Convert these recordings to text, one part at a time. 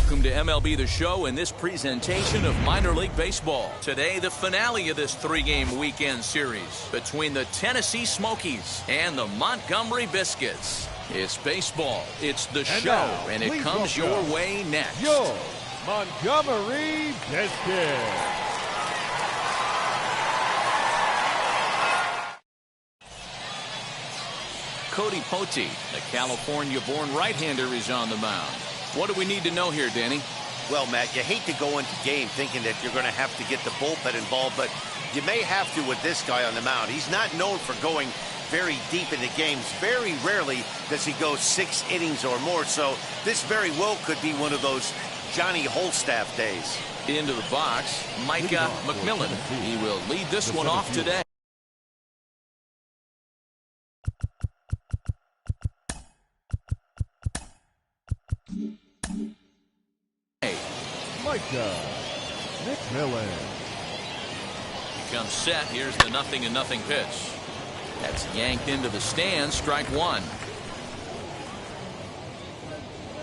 Welcome to MLB The Show and this presentation of minor league baseball. Today, the finale of this three-game weekend series between the Tennessee Smokies and the Montgomery Biscuits. It's baseball, it's the show, and it comes your way next. Your Montgomery Biscuits. Cody Pote, the California-born right-hander, is on the mound. What do we need to know here, Danny? Well, Matt, you hate to go into game thinking that you're going to have to get the bullpen involved, but you may have to with this guy on the mound. He's not known for going very deep into games. Very rarely does he go 6 innings or more, so this very well could be one of those Johnny Holstaff days. Into the box, Micah McMillan. He will lead this one off today. Micah McMillan. He comes set. Here's the 0-0 pitch. That's yanked into the stands. Strike one.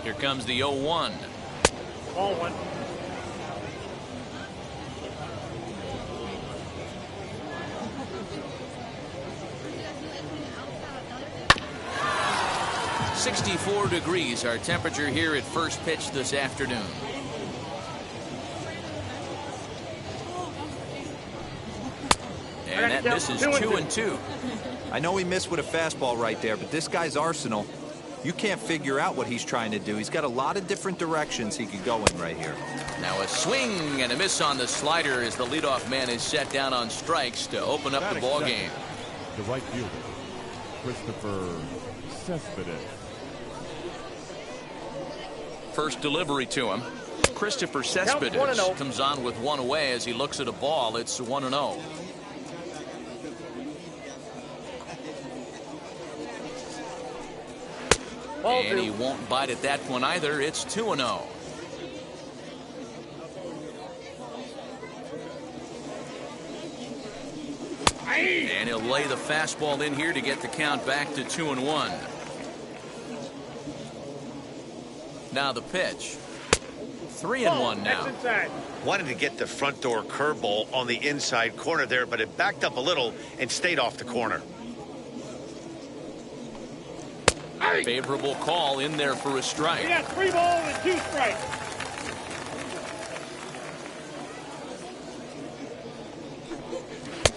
Here comes the 0-1. Ball one. .64 degrees our temperature here at first pitch this afternoon. And that misses 2-2. I know he missed with a fastball right there, but this guy's arsenal, you can't figure out what he's trying to do. He's got a lot of different directions he could go in right here. Now a swing and a miss on the slider as the leadoff man is set down on strikes to open up the ball game. The right fielder, Christopher Cespedes. First delivery to him. Christopher Cespedes comes on with one away as he looks at a ball. It's 1-0. And he won't bite at that one either. It's 2-0. And he'll lay the fastball in here to get the count back to 2-1. Now the pitch. 3-1 now. Wanted to get the front door curveball on the inside corner there, but it backed up a little and stayed off the corner. Favorable call in there for a strike. We got 3 balls and 2 strikes.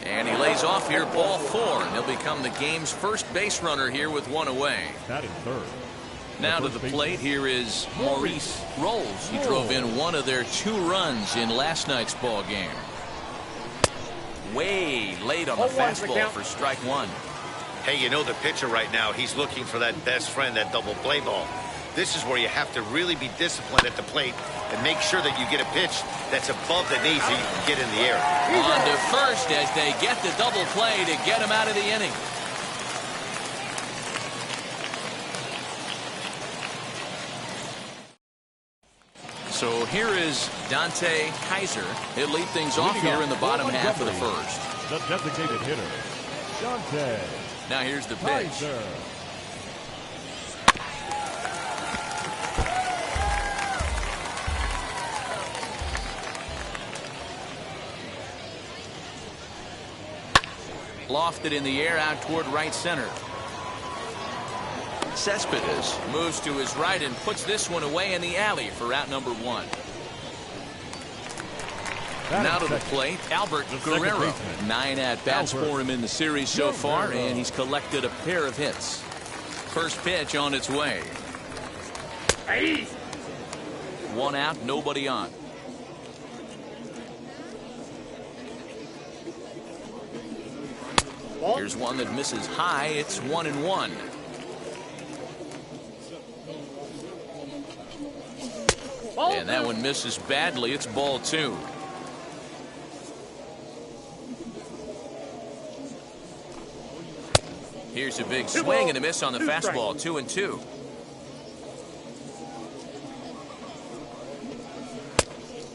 And he lays off here, ball 4, and he'll become the game's first base runner here with one away. Batting third. Now to the plate, here is Maurice Rolls. He drove in one of their 2 runs in last night's ball game. Way late on the fastball for strike 1. Hey, you know the pitcher right now, he's looking for that best friend, that double play ball. This is where you have to really be disciplined at the plate and make sure that you get a pitch that's above the knees so you can get in the air. On to first as they get the double play to get him out of the inning. So here is Dante Kaiser. He'll lead things off here in the bottom half of the first. The designated hitter, Dante. Now here's the pitch. Kaiser. Lofted in the air out toward right center. Cespedes moves to his right and puts this one away in the alley for out number 1. Now to the plate, Albert Guerrero. 9 at-bats for him in the series so far, and he's collected a pair of hits. First pitch on its way. 1 out, nobody on. Here's one that misses high. It's 1-1. And that one misses badly. It's ball 2. Here's a big swing and a miss on the fastball. 2-2.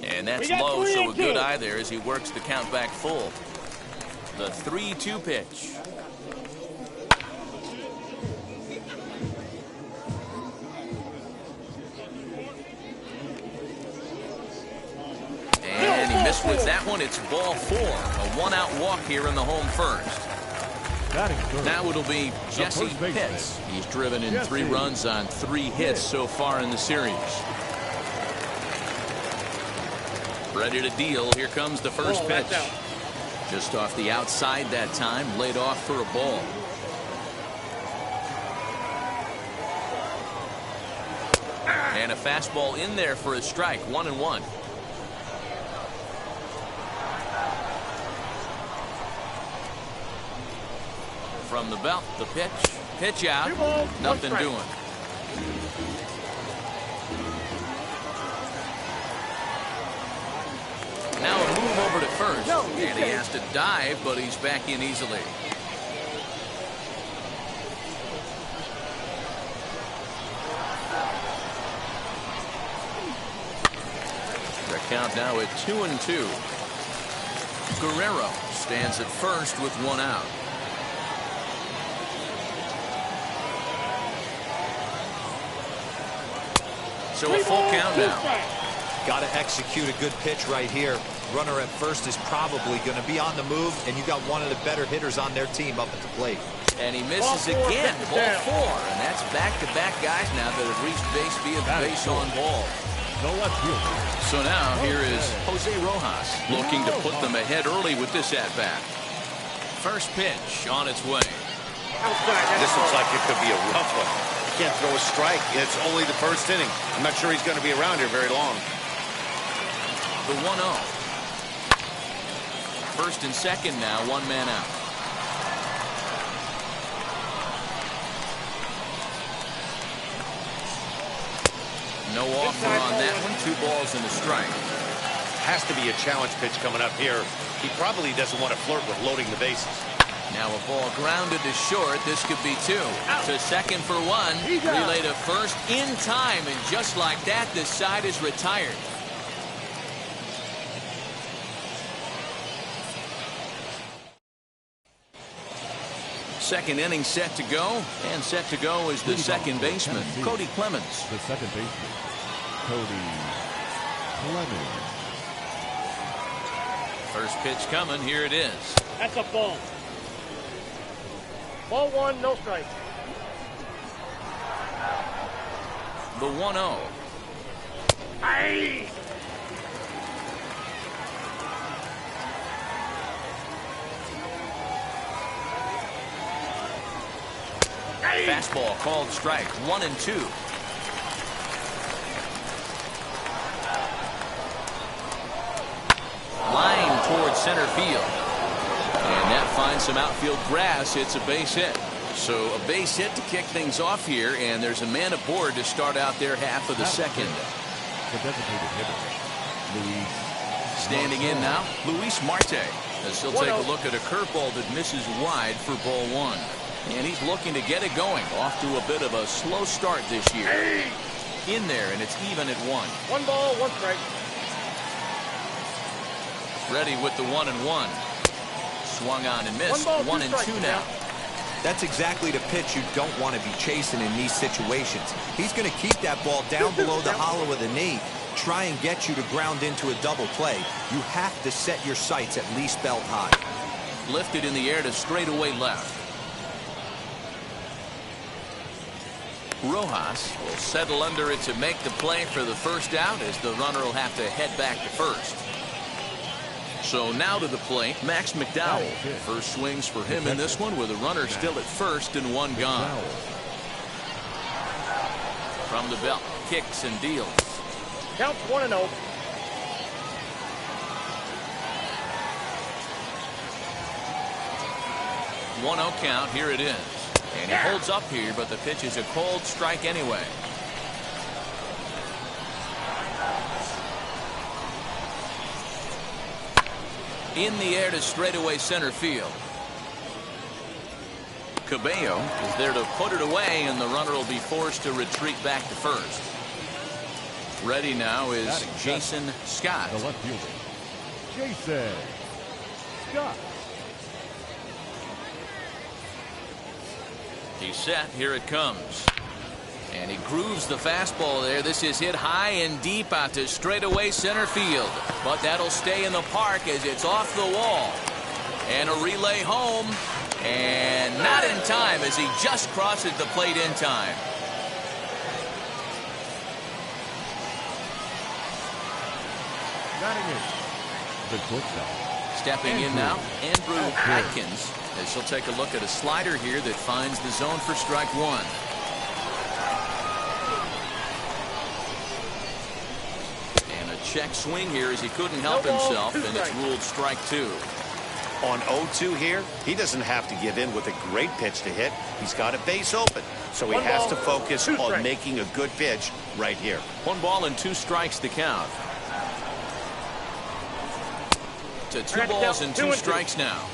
And that's low, so a good eye there as he works the count back full. The 3-2 pitch. miss with that one. It's ball 4. A one-out walk here in the home first. Now it'll be Jesse Pitts. He's driven in 3 runs on 3 hits so far in the series. Ready to deal. Here comes the first pitch. Just off the outside that time. Laid off for a ball. And a fastball in there for a strike. 1-1. From the belt, the pitch out, nothing doing. Now a move over to first, and he has to dive, but he's back in easily. The count now at 2-2. Guerrero stands at first with 1 out. So a full count now. Got to execute a good pitch right here. Runner at first is probably going to be on the move, and you got one of the better hitters on their team up at the plate. And he misses again. Ball 4. And that's back-to-back guys now that have reached base via the base on ball. So now here is Jose Rojas looking to put them ahead early with this at-bat. First pitch on its way. This looks like it could be a rough one. Can't throw a strike. It's only the first inning. I'm not sure he's going to be around here very long. The 1-0. First and second now, 1 man out. No offer on that one. 2 balls and a strike. Has to be a challenge pitch coming up here. He probably doesn't want to flirt with loading the bases. Now a ball grounded to short. This could be 2. To second for 1. Relay to first in time. And just like that, this side is retired. Second inning set to go. And set to go is the second baseman, Cody Clemens. The second baseman, Cody Clemens. First pitch coming. Here it is. That's a ball. Ball 1, no strike. The 1-0. Aye. Fastball called strike. 1-2. Line towards center field. And that finds some outfield grass. It's a base hit. So a base hit to kick things off here, and there's a man aboard to start out their half of the second. The designated hitter, Luis. Standing in now, Luis Marte, as he'll take a look at a curveball that misses wide for ball 1. And he's looking to get it going. Off to a bit of a slow start this year. In there, and it's even at 1. 1 ball, 1 strike. Ready with the 1-1. Swung on and missed. 1-2 now. That's exactly the pitch you don't want to be chasing in these situations. He's going to keep that ball down below the hollow of the knee, try and get you to ground into a double play. You have to set your sights at least belt high. Lifted in the air to straightaway left. Rojas will settle under it to make the play for the first out, as the runner will have to head back to first. So now to the plate, Max McDowell. First swings for him in this one with a runner still at first and 1 gone. From the belt, kicks and deals. Counts 1-0. One 1-0 count. Here it is. And he holds up here, but the pitch is a cold strike anyway. In the air to straightaway center field. Cabello is there to put it away, and the runner will be forced to retreat back to first. Ready now is Jason Scott. The left fielder, Jason Scott. He's set. Here it comes. And he grooves the fastball there. This is hit high and deep out to straightaway center field. But that'll stay in the park as it's off the wall. And a relay home. And not in time as he just crosses the plate in time. Batting it, the shortstop. Stepping in now, Andrew Atkins, as she'll take a look at a slider here that finds the zone for strike one. And a check swing here as he couldn't help himself, and it's ruled strike two. On 0-2 here, he doesn't have to give in with a great pitch to hit. He's got a base open, so he has to focus on making a good pitch right here. 1 ball and 2 strikes to count. To 2 balls and 2 strikes now.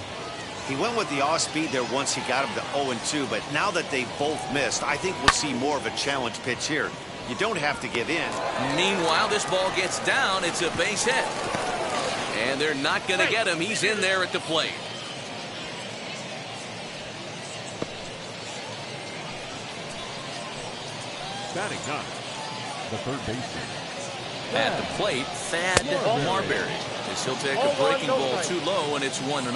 He went with the off speed there once he got him to 0-2, but now that they both missed, I think we'll see more of a challenge pitch here. You don't have to give in. Meanwhile, this ball gets down. It's a base hit. And they're not going to get him. He's in there at the plate. Batting up, the third baseman. At the plate, Thad Marbury. As he'll take a breaking ball too low, and it's 1-0.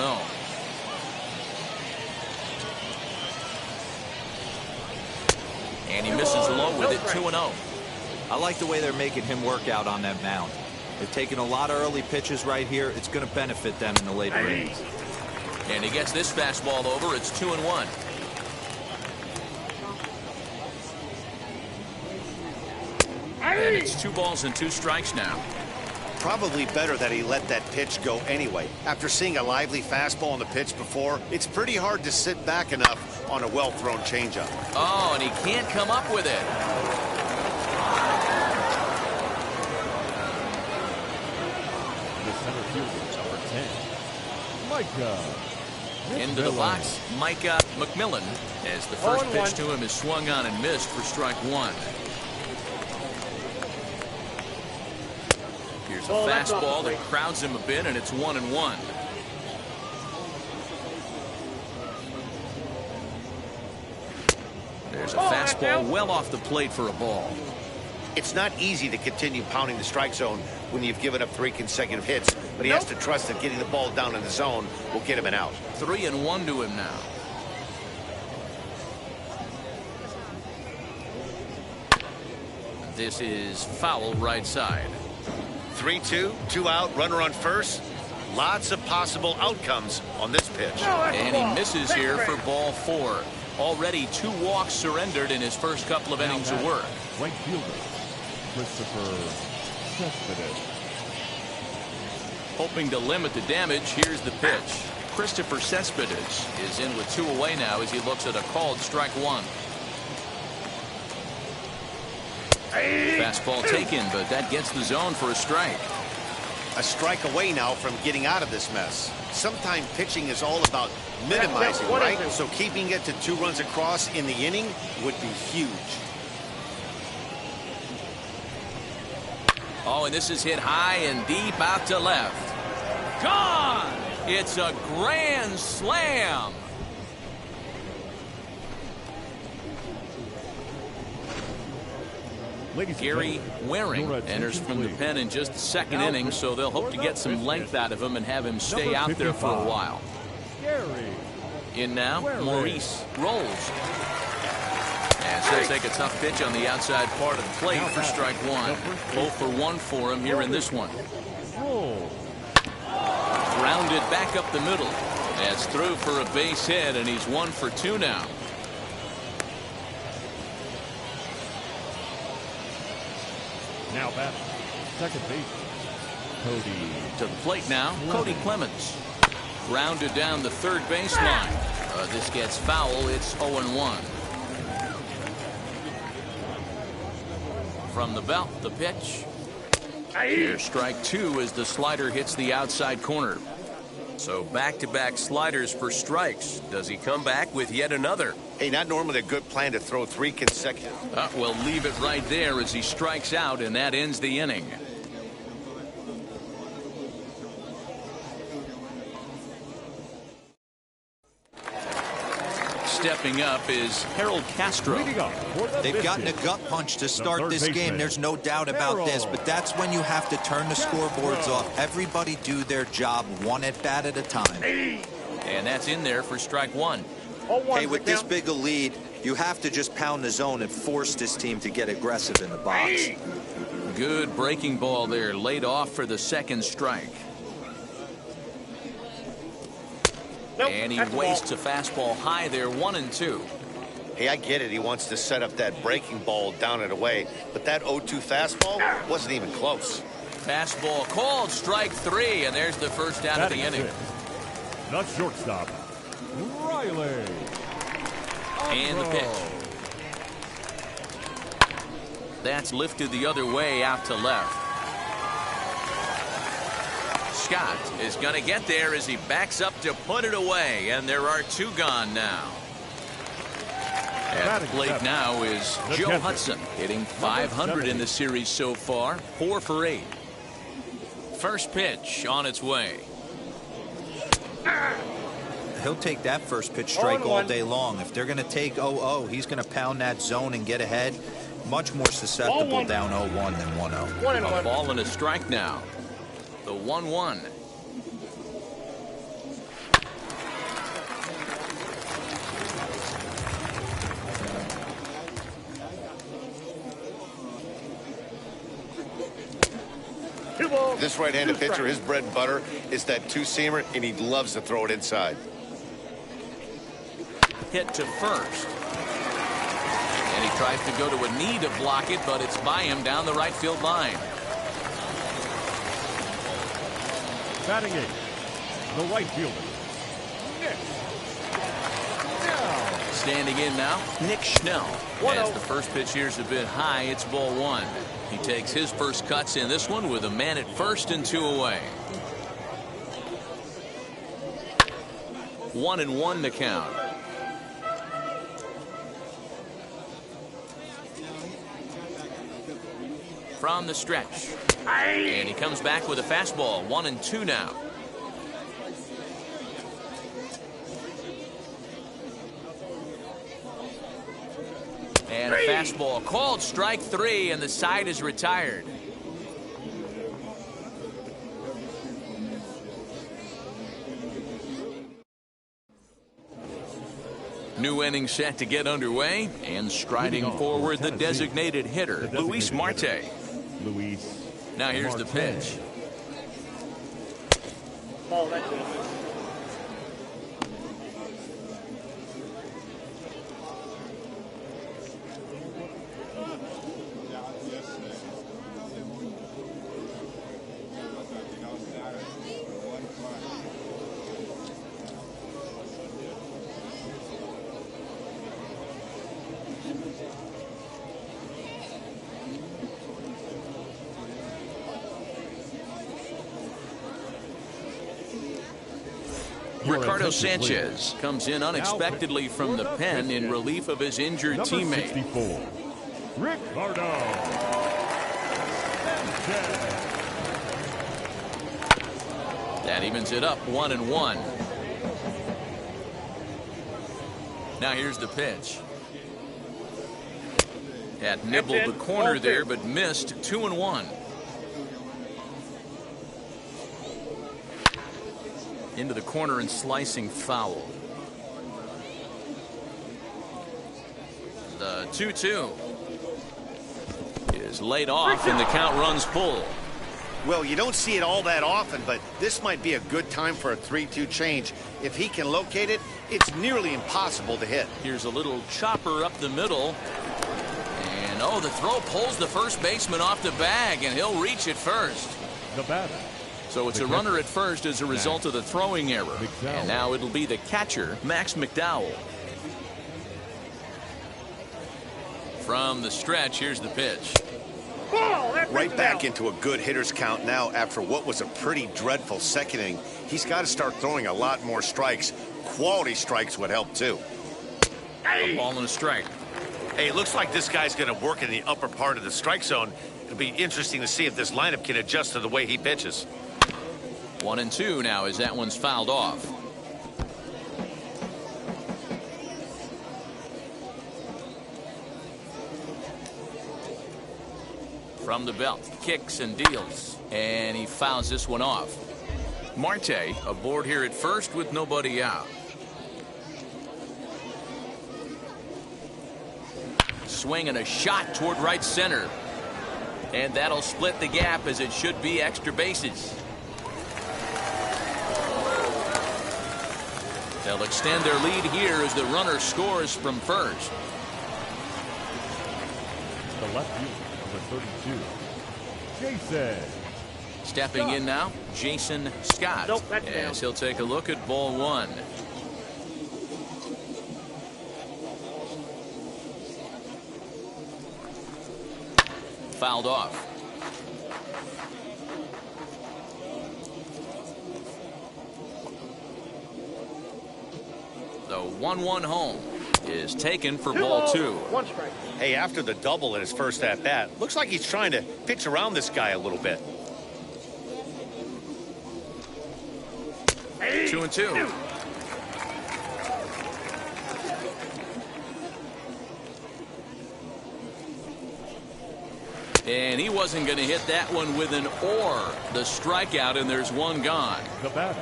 And he misses low with it, 2-0. I like the way they're making him work out on that mound. They're taking a lot of early pitches right here. It's going to benefit them in the later innings. And he gets this fastball over. It's 2-1. And it's 2 balls and 2 strikes now. Probably better that he let that pitch go anyway. After seeing a lively fastball on the pitch before, it's pretty hard to sit back enough on a well-thrown changeup. Oh, and he can't come up with it. The center fielder, number 10, Micah. Into the box, Micah McMillan, as the first pitch to him is swung on and missed for strike one. Here's a fastball that crowds him a bit, and it's 1-1. There's a fastball well off the plate for a ball. It's not easy to continue pounding the strike zone when you've given up 3 consecutive hits, but he has to trust that getting the ball down in the zone will get him an out. 3-1 to him now. This is foul right side. 3-2, 2 out, runner on first. Lots of possible outcomes on this pitch. And he misses here for ball 4. Already 2 walks surrendered in his first couple of innings of work. Right fielder, Christopher Cespedes. Hoping to limit the damage, here's the pitch. Christopher Cespedes is in with 2 away now as he looks at a called strike one. Fastball taken, but that gets the zone for a strike. A strike away now from getting out of this mess. Sometimes pitching is all about minimizing, right? So keeping it to 2 runs across in the inning would be huge. Oh, and this is hit high and deep out to left. Gone! It's a grand slam. Gary Waring enters from the pen in just the second inning, so they'll hope to get some length out of him and have him stay out there for a while. In now, Maurice rolls. And so take a tough pitch on the outside part of the plate for strike one. 0 for 1 for him here in this one. Grounded back up the middle. That's through for a base hit, and he's 1 for 2 now. Now back, second base, Cody. To the plate now, Cody Clemens. Grounded down the third baseline. This gets foul. It's 0-1. From the belt, the pitch. Here's strike 2 as the slider hits the outside corner. So back-to-back sliders for strikes. Does he come back with yet another? Hey, not normally a good plan to throw 3 consecutive. Well, leave it right there as he strikes out, and that ends the inning. stepping up is Harold Castro. Leading up for the They've gotten a Biscuits, gut punch to the start third this game. baseman, There's no doubt about this, but that's when you have to turn the scoreboards off. Everybody do their job one at bat at a time. And that's in there for strike one. Hey, with this big a lead, you have to just pound the zone and force this team to get aggressive in the box. Good breaking ball there, laid off for the second strike. And he wastes a fastball high there, 1-2. Hey, I get it. He wants to set up that breaking ball down and away, but that 0-2 fastball wasn't even close. Fastball called, strike three, and there's the first out of the inning. The shortstop, Riley. And the pitch. That's lifted the other way out to left. Scott is going to get there as he backs up to put it away, and there are two gone now. At the plate now is Joe Hudson, hitting .500 in the series so far, 4 for 8. First pitch on its way. He'll take that first pitch strike all day long. If they're going to take 0-0, he's going to pound that zone and get ahead. Much more susceptible down 0-1 than 1-0. A ball and a strike now. The 1-1. This right-handed pitcher, his bread and butter is that two-seamer, and he loves to throw it inside. Hit to first. And he tries to go to a knee to block it, but it's by him down the right field line. Batting eighth, the right fielder, Nick Schnell. Standing in now, Nick Schnell. As the first pitch here's a bit high, it's ball one. He takes his first cuts in this one with a man at first and 2 away. 1-1 the count. From the stretch. And he comes back with a fastball. 1-2 now. And a fastball called, strike three, and the side is retired. New inning set to get underway, and striding forward the designated hitter, Luis Marte. Now here's the pitch. Oh, that's it. Ricardo Sanchez comes in unexpectedly from the pen in relief of his injured teammate. 64, Ricardo Sanchez. That evens it up, 1-1. Now here's the pitch. Had nibbled the corner there, but missed. 2-1. Into the corner and slicing foul. The 2-2 is laid off, and the count runs full. Well, you don't see it all that often, but this might be a good time for a 3-2 change. If he can locate it, it's nearly impossible to hit. Here's a little chopper up the middle. And, oh, the throw pulls the first baseman off the bag, and he'll reach it first. The batter. So it's a runner at first as a result of the throwing error. And now it'll be the catcher, Max McDowell. From the stretch, here's the pitch. Right back into a good hitter's count now after what was a pretty dreadful second inning. He's got to start throwing a lot more strikes. Quality strikes would help too. A ball and a strike. Hey, it looks like this guy's going to work in the upper part of the strike zone. It'll be interesting to see if this lineup can adjust to the way he pitches. 1-2 now as that one's fouled off. From the belt, kicks and deals, and he fouls this one off. Marte aboard here at first with nobody out. Swing and a shot toward right center. And that'll split the gap as it should be extra bases. They'll extend their lead here as the runner scores from first. The left fielder, number 32, Jason. Stepping in now, Jason Scott. Nope, that's down. As he'll take a look at ball one. Fouled off. The 1-1 home is taken for ball two. One strike. Hey, after the double in his first at-bat, looks like he's trying to pitch around this guy a little bit. 2-2. And he wasn't going to hit that one with an or. The strikeout, and there's one gone. The batter.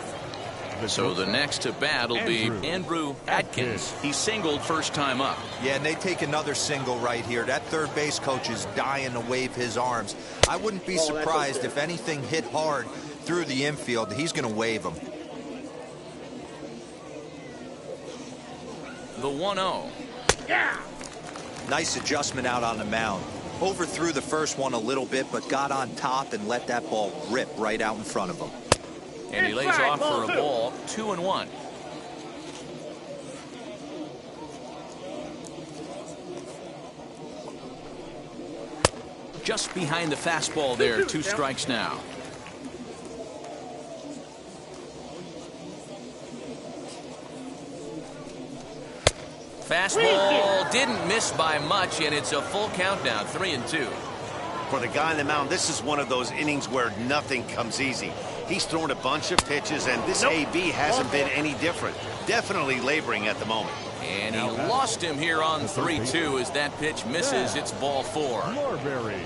So the next to bat will be Andrew Atkins. He singled first time up. Yeah, and they take another single right here. That third base coach is dying to wave his arms. I wouldn't be surprised if anything hit hard through the infield. He's going to wave them. The 1-0. Yeah. Nice adjustment out on the mound. Overthrew the first one a little bit, but got on top and let that ball rip right out in front of him. And he lays off for a ball, 2-1. Just behind the fastball there, 2 strikes now. Fastball didn't miss by much, and it's a full count now, 3-2. For the guy on the mound, this is one of those innings where nothing comes easy. He's thrown a bunch of pitches, and this AB hasn't been any different. Definitely laboring at the moment. And he lost him here on 3-2 as that pitch misses. It's ball 4. Marbury.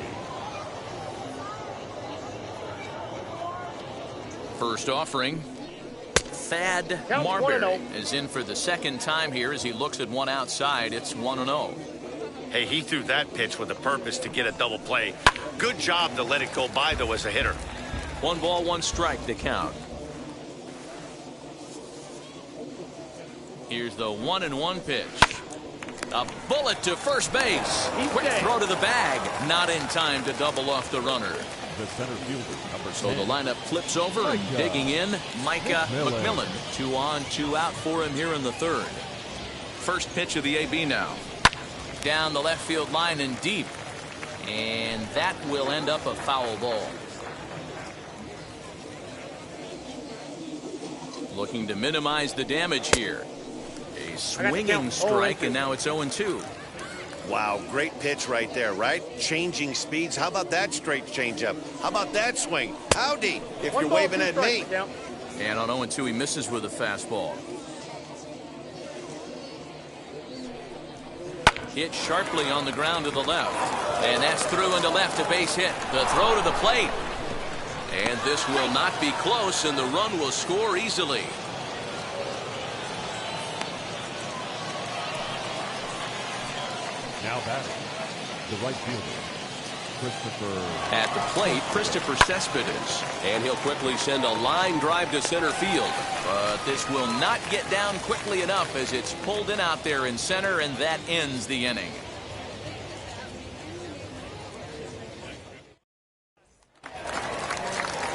First offering. Thad Marbury is in for the second time here as he looks at one outside. It's 1-0. Hey, he threw that pitch with a purpose to get a double play. Good job to let it go by, though, as a hitter. 1 ball, 1 strike to count. Here's the 1-1 pitch. A bullet to first base. Quick throw to the bag. Not in time to double off the runner. The center fielder, number 10. So the lineup flips over and digging in, Micah McMillan. 2 on, 2 out for him here in the third. First pitch of the AB now. Down the left field line and deep. And that will end up a foul ball. Looking to minimize the damage here. A swinging strike, and now it's 0-2. Wow, great pitch right there, right? Changing speeds. How about that straight changeup? How about that swing? Howdy, if you're waving at me. And on 0-2, he misses with a fastball. Hit sharply on the ground to the left. And that's through into left, a base hit. The throw to the plate. And this will not be close, and the run will score easily. Now batting, the right fielder, Christopher. At the plate, Christopher Cespedes. And he'll quickly send a line drive to center field. But this will not get down quickly enough as it's pulled in out there in center, and that ends the inning.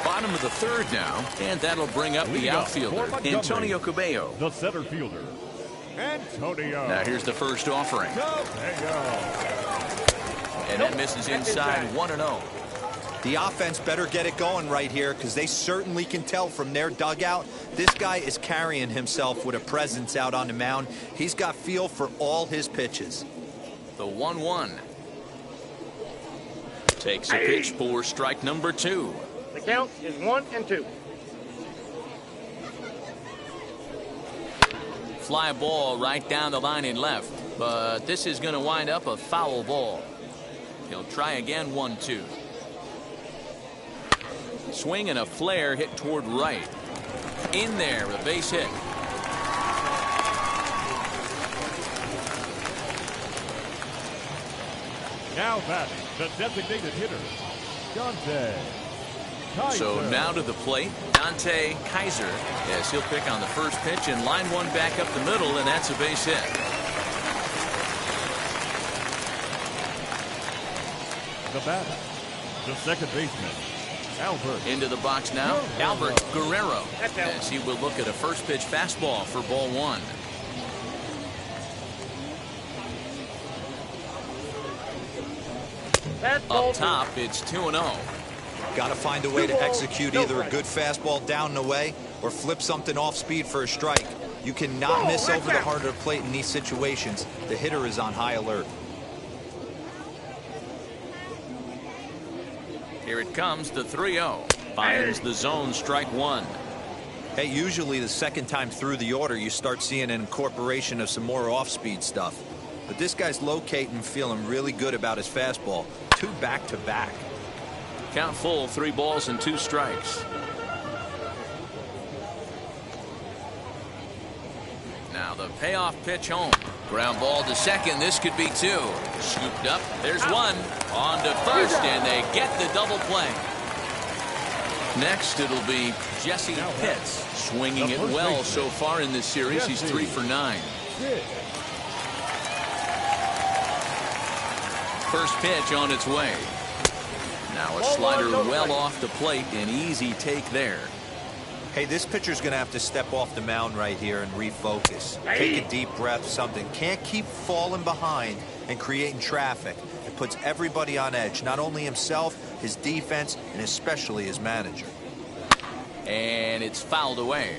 Bottom of the third now, and that'll bring up the outfielder, Antonio Cabello. The center fielder, Antonio. Now here's the first offering. And that misses inside, 1-0. The offense better get it going right here, because they certainly can tell from their dugout this guy is carrying himself with a presence out on the mound. He's got feel for all his pitches. The 1-1. Takes a pitch for strike number 2. The count is 1-2. Fly ball right down the line and left, but this is going to wind up a foul ball. He'll try again, 1-2. swing and a flare hit toward right. In there, a base hit. Now batting, the designated hitter, Dante Kaiser. So now to the plate, Dante Kaiser, as he'll pick on the first pitch and line one back up the middle, and that's a base hit. The batter, the second baseman, Albert. Into the box now, Albert Guerrero, as he will look at a first pitch fastball for ball one. Up top, it's 2-0. Got to find a way to execute either a good fastball down and away or flip something off speed for a strike. You cannot miss over the heart of the plate in these situations. The hitter is on high alert. Here it comes, the 3-0. Finds the zone, strike one. Hey, usually the second time through the order, you start seeing an incorporation of some more off-speed stuff. But this guy's locating and feeling really good about his fastball. 2 back-to-back. Count full, 3 balls and 2 strikes. Now the payoff pitch home. Ground ball to second. This could be 2. Scooped up. There's 1. On to first, and they get the double play. Next, it'll be Jesse Pitts. Swinging it well so far in this series. He's 3 for 9. First pitch on its way. Now a slider well off the plate. An easy take there. Hey, this pitcher's going to have to step off the mound right here and refocus. Take a deep breath, something. Can't keep falling behind and creating traffic. It puts everybody on edge, not only himself, his defense, and especially his manager. And it's fouled away.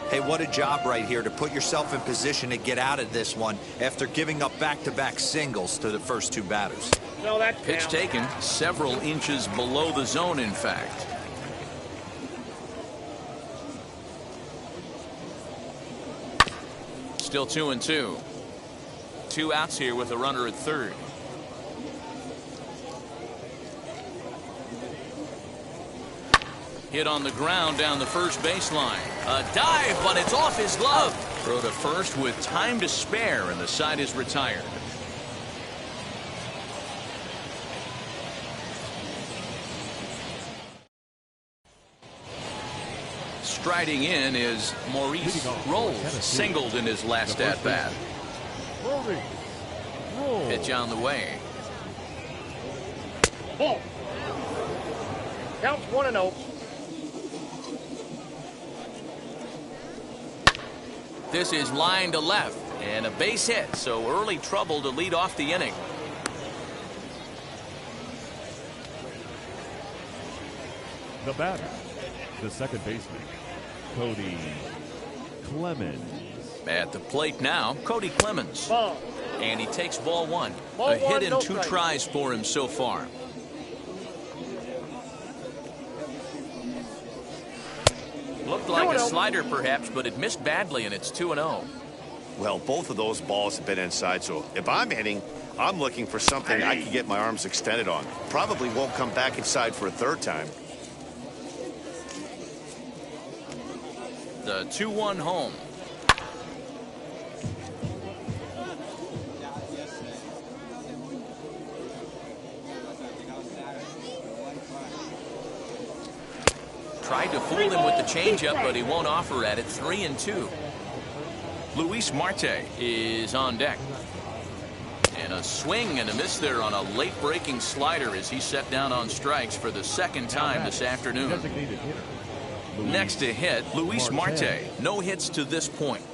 Hey, what a job right here to put yourself in position to get out of this one after giving up back-to-back singles to the first 2 batters. No, that's Pitch taken several inches below the zone, in fact. Still 2-2. 2 outs here with a runner at third. Hit on the ground down the first baseline. A dive, but it's off his glove. Throw to first with time to spare, and the side is retired. Striding in is Maurice Rolls, singled in his last at-bat. Pitch on the way. Ball. Counts 1-0. This is line to left, and a base hit, so early trouble to lead off the inning. The batter, the second baseman, Cody Clemens. At the plate now, Cody Clemens. Ball. And he takes ball one. Ball A hit one, in no 2 strike. tries for him so far. Looked like a slider perhaps, but it missed badly, and it's 2-0. Well, both of those balls have been inside, so if I'm hitting, I'm looking for something I can get my arms extended on. Probably won't come back inside for a third time. The 2-1 home. Tried to fool him with the changeup, but he won't offer at it. 3-2. Luis Marte is on deck. And a swing and a miss there on a late breaking slider as he set down on strikes for the second time this afternoon. Designated hitter, Next to hit, Luis Marte. No hits to this point.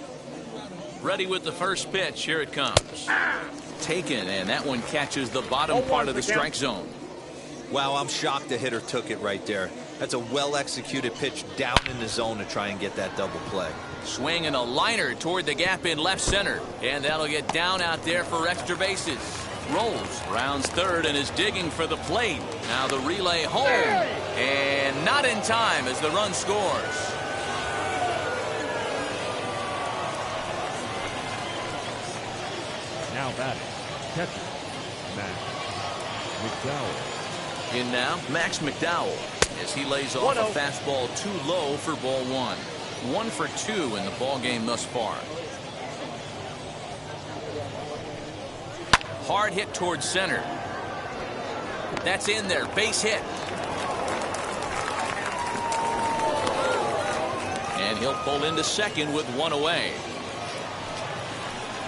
Ready with the first pitch. Here it comes. Taken, and that one catches the bottom part of the strike zone. Wow, I'm shocked the hitter took it right there. That's a well-executed pitch down in the zone to try and get that double play. Swing and a liner toward the gap in left center. And that'll get down out there for extra bases. Rolls, rounds third, and is digging for the plate. Now the relay home. And not in time as the run scores. now batting, catcher, Max McDowell. In now, Max McDowell. as he lays off a fastball too low for ball one. 1 for 2 in the ball game thus far. Hard hit towards center. That's in there. Base hit. And he'll pull into second with 1 away.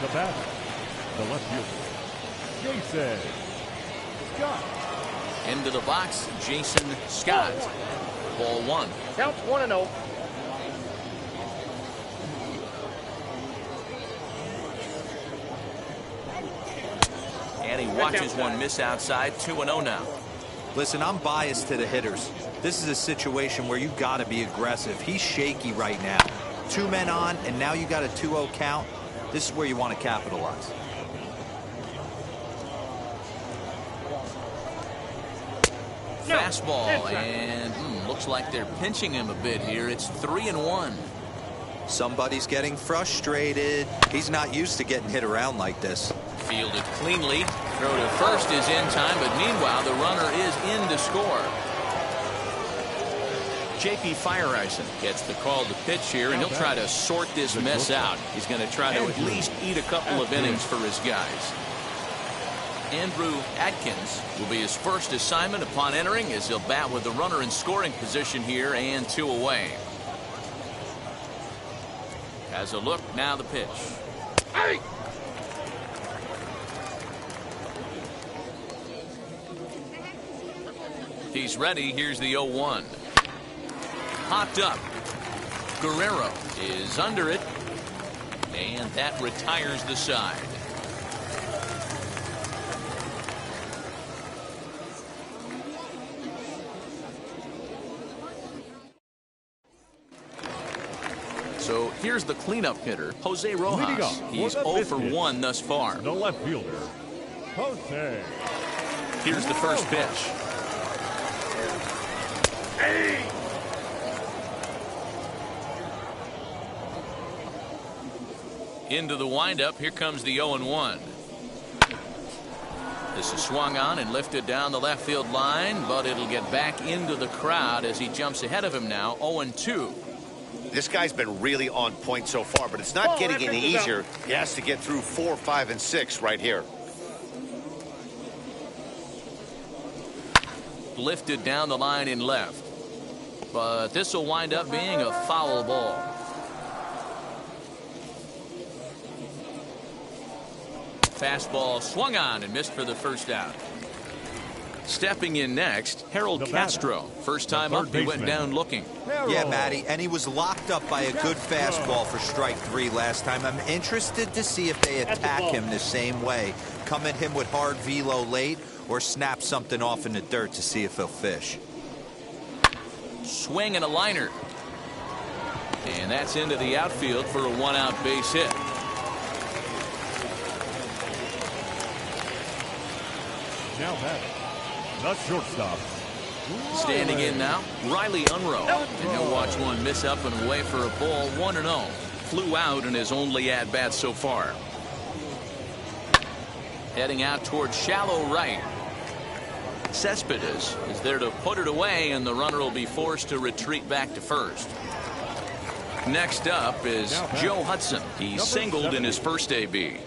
The batter, the left fielder, Jason Scott. Into the box, Jason Scott. Ball 1. Counts 1-0. And he watches one miss outside. 2-0 now. Listen, I'm biased to the hitters. This is a situation where you got to be aggressive. He's shaky right now. 2 men on, and now you got a 2-0 count. This is where you want to capitalize. Fastball, and looks like they're pinching him a bit here. It's 3-1. Somebody's getting frustrated. He's not used to getting hit around like this. Fielded cleanly. Throw to first is in time, but meanwhile the runner is in to score. J.P. Fireisen gets the call to pitch here, and he'll try to sort this mess out. He's going to try to at least eat a couple of innings for his guys. Andrew Atkins will be his first assignment upon entering, as he'll bat with the runner in scoring position here and 2 away. Has a look, now the pitch. Hey! He's ready. Here's the 0-1. Hopped up. Guerrero is under it, and that retires the side. So here's the cleanup hitter, Jose Rojas. He's 0 for 1 thus far. The left fielder, Jose. Here's the first pitch. Hey! Into the windup. Here comes the 0-1. This is swung on and lifted down the left field line, but it'll get back into the crowd as he jumps ahead of him now. 0-2. This guy's been really on point so far, but it's not getting any easier. He has to get through 4, 5, and 6 right here. Lifted down the line in left, but this will wind up being a foul ball. Fastball swung on and missed for the first out. Stepping in next, Harold Castro. First time up, he went down looking. Yeah, Matty, and he was locked up by a good fastball for strike 3 last time. I'm interested to see if they attack him the same way. Come at him with hard velo late, or snap something off in the dirt to see if he'll fish. Swing and a liner. And that's into the outfield for a 1-out base hit. Now batting, the shortstop. Standing in now, Riley Unruh. And he'll watch one miss up and away for a ball. 1-0. Flew out in his only at-bat so far. Heading out towards shallow right. Cespedes is there to put it away, and the runner will be forced to retreat back to first. Next up is Joe Hudson. He singled in his first AB.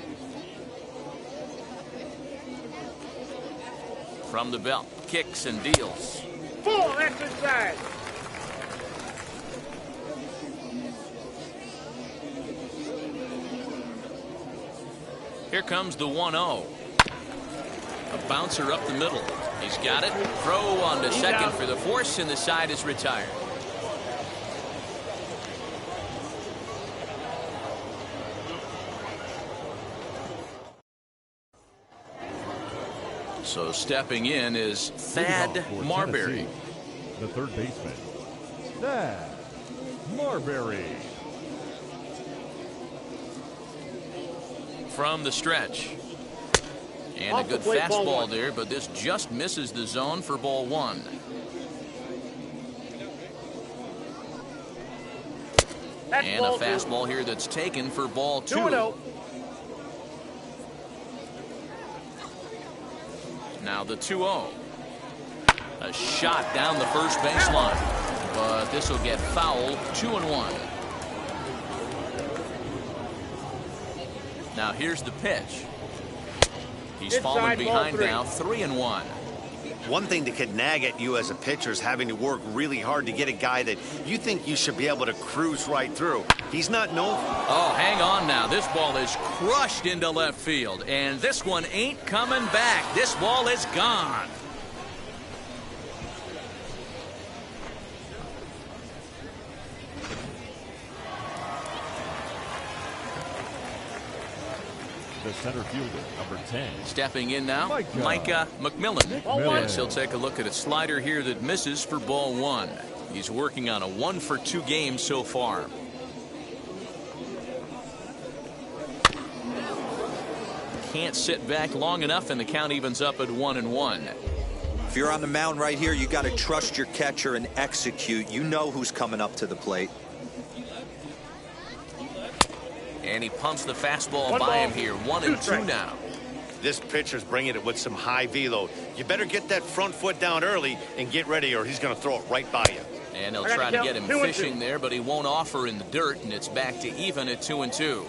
From the belt, kicks and deals. Full exercise. Here comes the 1-0. A bouncer up the middle. He's got it. Throw on to second for the force, and the side is retired. So stepping in is Thad Marbury. The third baseman, Thad Marbury. From the stretch. And a good fastball there, but this just misses the zone for ball 1. And a fastball here that's taken for ball 2. 2-0. Now the 2-0. A shot down the first baseline, but this will get fouled. 2-1. Now here's the pitch. He's falling behind now. 3-1. One thing that could nag at you as a pitcher is having to work really hard to get a guy that you think you should be able to cruise right through. He's not known. Oh, hang on now. This ball is crushed into left field, and this one ain't coming back. This ball is gone. The center fielder, number 10. Stepping in now, Micah McMillan. McMillan. Yes, he'll take a look at a slider here that misses for ball 1. He's working on a 1-for-2 game so far. Can't sit back long enough, and the count evens up at 1-1. If you're on the mound right here, you got to trust your catcher and execute. You know who's coming up to the plate. And he pumps the fastball by him here. 1-2 now. This pitcher's bringing it with some high velo. You better get that front foot down early and get ready, or he's going to throw it right by you. And they'll try to get him fishing there, but he won't offer in the dirt, and it's back to even at 2-2.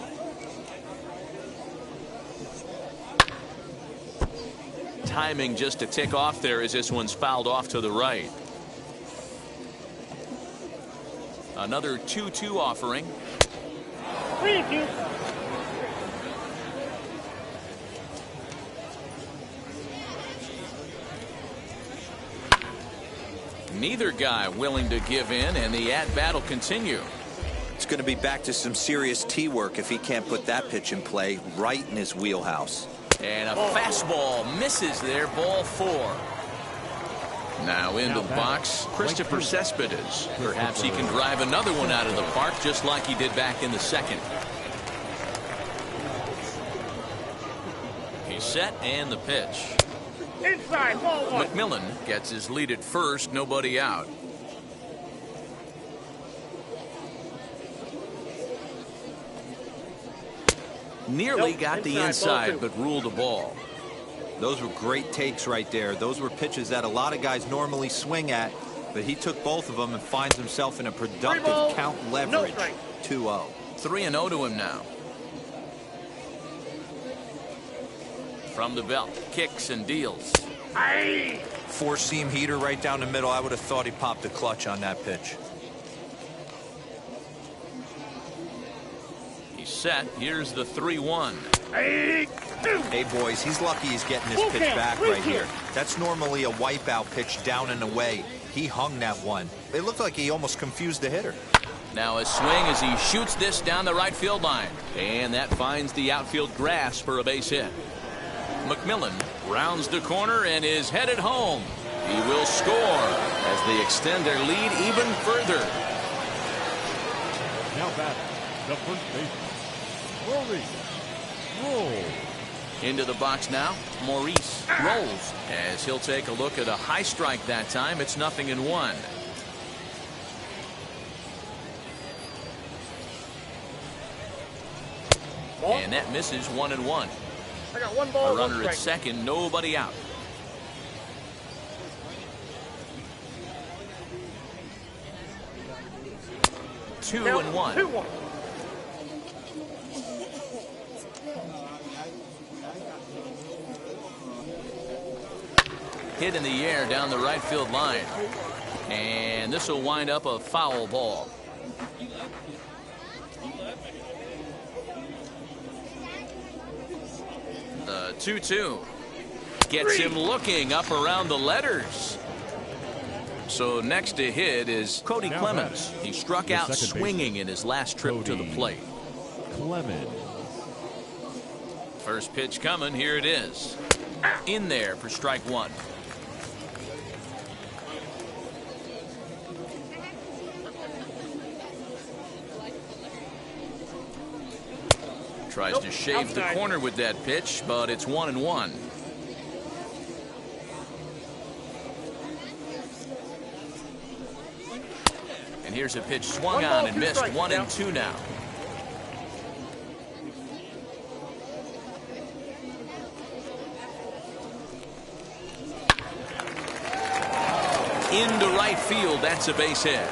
Timing just to tick off there as this one's fouled off to the right. Another 2-2 offering. Thank you. Neither guy willing to give in, and the at-bat will continue. It's going to be back to some serious tee work if he can't put that pitch in play right in his wheelhouse. And a fastball misses there, ball 4. Now into the box, Christopher Cespedes. Perhaps he can drive another one out of the park just like he did back in the second. He's set, and the pitch. Inside, ball 1. McMillan gets his lead at first, nobody out. Nearly got the inside, but ruled a ball. Those were great takes right there. Those were pitches that a lot of guys normally swing at, but he took both of them and finds himself in a productive count leverage. 2-0. 3-0 to him now. From the belt, kicks and deals. Four-seam heater right down the middle. I would have thought he popped a clutch on that pitch. He's set. Here's the 3-1. Hey, boys, he's lucky he's getting this pitch back right here. That's normally a wipeout pitch down and away. He hung that one. It looked like he almost confused the hitter. Now a swing as he shoots this down the right field line. And that finds the outfield grass for a base hit. McMillan rounds the corner and is headed home. He will score as they extend their lead even further. Now batting, the first baseman, Maurice Rolls. Into the box now, Maurice rolls as he'll take a look at a high strike that time. It's 0-1. And that misses 1-1. I got 1 ball, A runner 1 at strike. second, nobody out. Two and one. 2-1. Hit in the air down the right field line. And this will wind up a foul ball. The 2-2 gets him looking up around the letters. So next to hit is Cody Now Clemens. batting, He struck the out second swinging baseman, in his last trip to the Cody plate. Clemens. First pitch coming. Here it is. In there for strike 1. Tries to shave the corner with that pitch, but it's 1-1. And here's a pitch swung on and missed. 1-2 now. into right field. That's a base hit.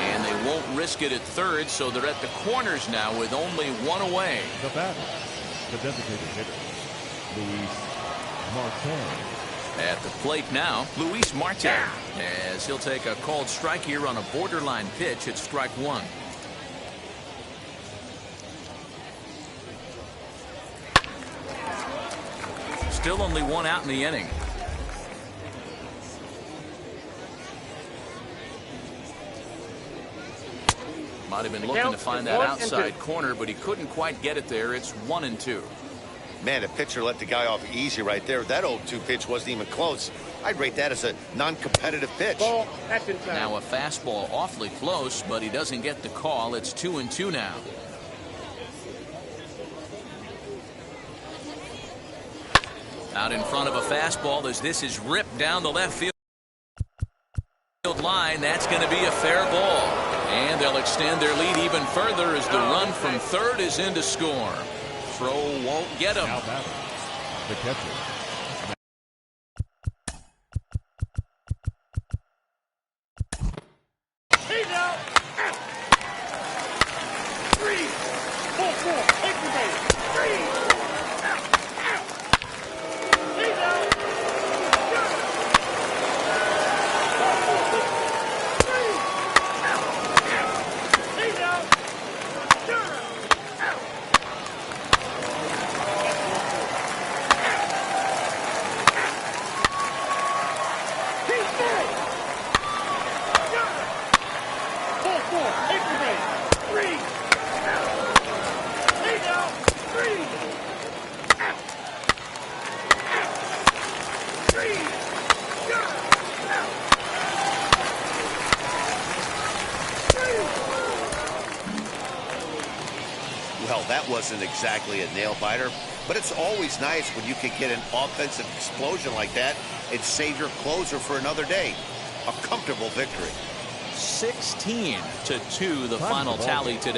And they won't risk it at third, so they're at the corners now with only one away. The batter, the designated hitter, Luis Marte. At the plate now, Luis Marte, as he'll take a called strike here on a borderline pitch at strike one. Still only one out in the inning. Might have been looking to find that outside corner, but he couldn't quite get it there. It's 1-2. Man, the pitcher let the guy off easy right there. That 0-2 pitch wasn't even close. I'd rate that as a non-competitive pitch. Ball, that's inside. Now a fastball awfully close, but he doesn't get the call. It's 2-2 now. Out in front of a fastball as this is ripped down the left field line. That's going to be a fair ball. And they'll extend their lead even further as the run from third is in to score. Throw won't get him. Now batter, the catcher. He's out. 3, 4, take the base. 3. Well, that wasn't exactly a nail-biter, but it's always nice when you can get an offensive explosion like that and save your closer for another day. A comfortable victory. 16-2, the final tally today.